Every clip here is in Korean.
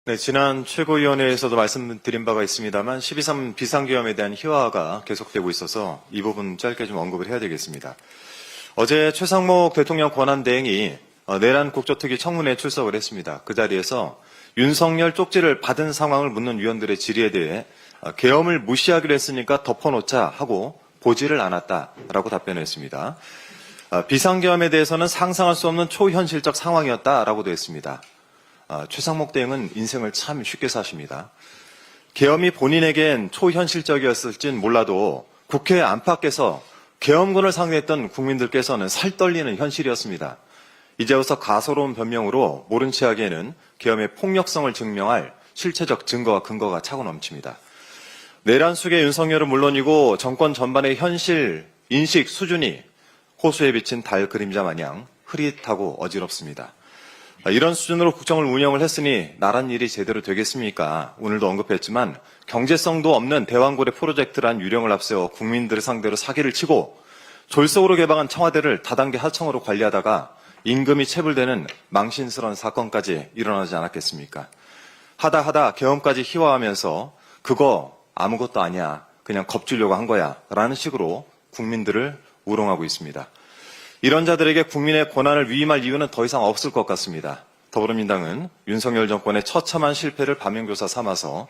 네, 지난 최고위원회에서도 말씀드린 바가 있습니다만 12.3 비상계엄에 대한 희화가 계속되고 있어서 이 부분 짧게 좀 언급을 해야 되겠습니다. 어제 최상목 대통령 권한대행이 내란 국조특위 청문회에 출석을 했습니다. 그 자리에서 윤석열 쪽지를 받은 상황을 묻는 위원들의 질의에 대해 계엄을 무시하기로 했으니까 덮어놓자 하고 보지를 않았다라고 답변을 했습니다. 비상계엄에 대해서는 상상할 수 없는 초현실적 상황이었다라고도 했습니다. 최상목 대행은 인생을 참 쉽게 사십니다. 계엄이 본인에겐 초현실적이었을진 몰라도 국회 안팎에서 계엄군을 상대했던 국민들께서는 살떨리는 현실이었습니다. 이제 와서 가소로운 변명으로 모른 체 하기에는 계엄의 폭력성을 증명할 실체적 증거와 근거가 차고 넘칩니다. 내란 속의 윤석열은 물론이고 정권 전반의 현실 인식 수준이 호수에 비친 달 그림자 마냥 흐릿하고 어지럽습니다. 이런 수준으로 국정을 운영을 했으니 나란 일이 제대로 되겠습니까? 오늘도 언급했지만 경제성도 없는 대왕고래 프로젝트란 유령을 앞세워 국민들을 상대로 사기를 치고 졸속으로 개방한 청와대를 다단계 하청으로 관리하다가 임금이 체불되는 망신스러운 사건까지 일어나지 않았겠습니까? 하다 계엄까지 희화하면서 그거 아무것도 아니야. 그냥 겁주려고 한 거야. 라는 식으로 국민들을 우롱하고 있습니다. 이런 자들에게 국민의 권한을 위임할 이유는 더 이상 없을 것 같습니다. 더불어민주당은 윤석열 정권의 처참한 실패를 반면교사 삼아서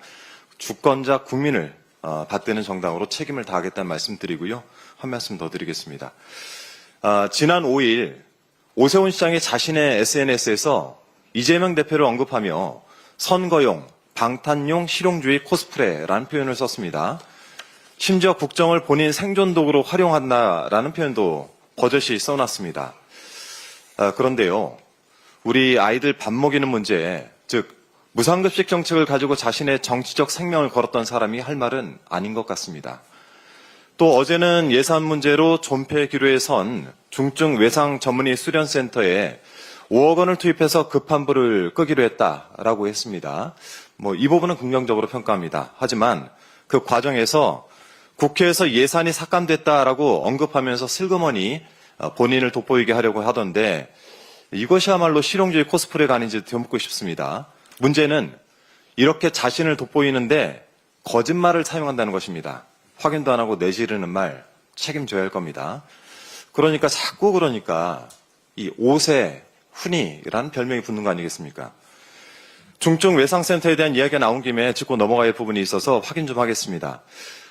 주권자 국민을 받드는 정당으로 책임을 다하겠다는 말씀 드리고요. 한 말씀 더 드리겠습니다. 지난 5일 오세훈 시장이 자신의 SNS에서 이재명 대표를 언급하며 선거용, 방탄용 실용주의 코스프레라는 표현을 썼습니다. 심지어 국정을 본인 생존 도구로 활용한다라는 표현도 버젓이 써놨습니다. 그런데요, 우리 아이들 밥 먹이는 문제, 즉 무상급식 정책을 가지고 자신의 정치적 생명을 걸었던 사람이 할 말은 아닌 것 같습니다. 또 어제는 예산 문제로 존폐 기로에 선 중증 외상 전문의 수련센터에 5억 원을 투입해서 급한 불을 끄기로 했다라고 했습니다. 이 부분은 긍정적으로 평가합니다. 하지만 그 과정에서 국회에서 예산이 삭감됐다라고 언급하면서 슬그머니 본인을 돋보이게 하려고 하던데 이것이야말로 실용주의 코스프레가 아닌지 되묻고 싶습니다. 문제는 이렇게 자신을 돋보이는데 거짓말을 사용한다는 것입니다. 확인도 안 하고 내지르는 말 책임져야 할 겁니다. 그러니까 이 옷에 훈이라는 별명이 붙는 거 아니겠습니까? 중증 외상센터에 대한 이야기가 나온 김에 짚고 넘어갈 부분이 있어서 확인 좀 하겠습니다.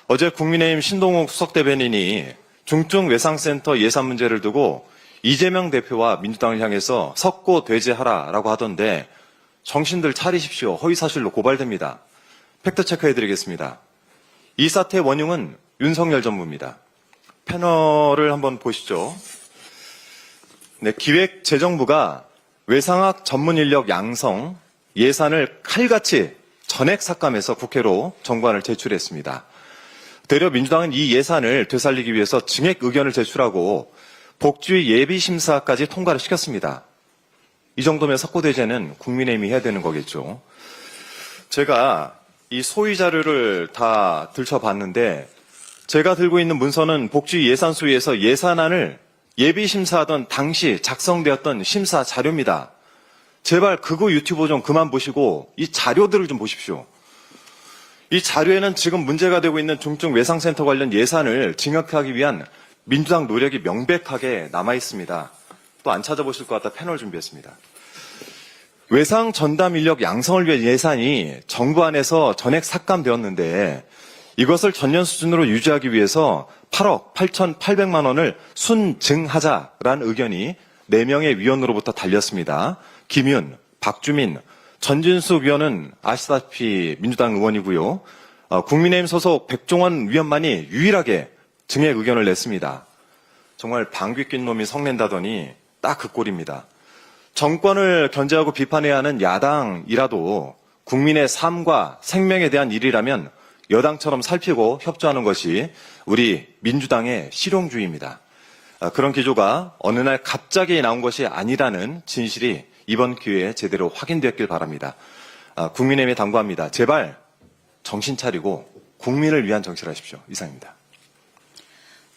어제 국민의힘 신동욱 수석대변인이 중증 외상센터 예산 문제를 두고 이재명 대표와 민주당을 향해서 석고대죄하라라고 하던데 정신들 차리십시오. 허위사실로 고발됩니다. 팩트체크해드리겠습니다. 이 사태의 원흉은 윤석열 전무입니다. 패널을 한번 보시죠. 네, 기획재정부가 외상학 전문 인력 양성 예산을 칼같이 전액 삭감해서 국회로 정관을 제출했습니다. 되려 민주당은 이 예산을 되살리기 위해서 증액 의견을 제출하고 복지위 예비심사까지 통과를 시켰습니다. 이 정도면 석고대죄는 국민의힘이 해야 되는 거겠죠. 제가 이 소위 자료를 다 들춰봤는데 제가 들고 있는 문서는 복지위 예산소위에서 예산안을 예비심사하던 당시 작성되었던 심사 자료입니다. 제발 그거 유튜브 좀 그만 보시고 이 자료들을 좀 보십시오. 이 자료에는 지금 문제가 되고 있는 중증 외상센터 관련 예산을 증액하기 위한 민주당 노력이 명백하게 남아 있습니다. 또 안 찾아보실 것 같다 패널 준비했습니다. 외상 전담 인력 양성을 위한 예산이 정부 안에서 전액 삭감되었는데 이것을 전년 수준으로 유지하기 위해서 8억 8,800만 원을 순증하자라는 의견이 4명의 위원으로부터 달렸습니다. 김윤, 박주민, 전진숙 위원은 아시다시피 민주당 의원이고요. 국민의힘 소속 백종원 위원만이 유일하게 증액 의견을 냈습니다. 정말 방귀 낀 놈이 성낸다더니 딱 그 꼴입니다. 정권을 견제하고 비판해야 하는 야당이라도 국민의 삶과 생명에 대한 일이라면 여당처럼 살피고 협조하는 것이 우리 민주당의 실용주의입니다. 그런 기조가 어느 날 갑자기 나온 것이 아니라는 진실이 이번 기회에 제대로 확인되었길 바랍니다. 국민의힘에 당부합니다. 제발 정신 차리고 국민을 위한 정치를 하십시오. 이상입니다.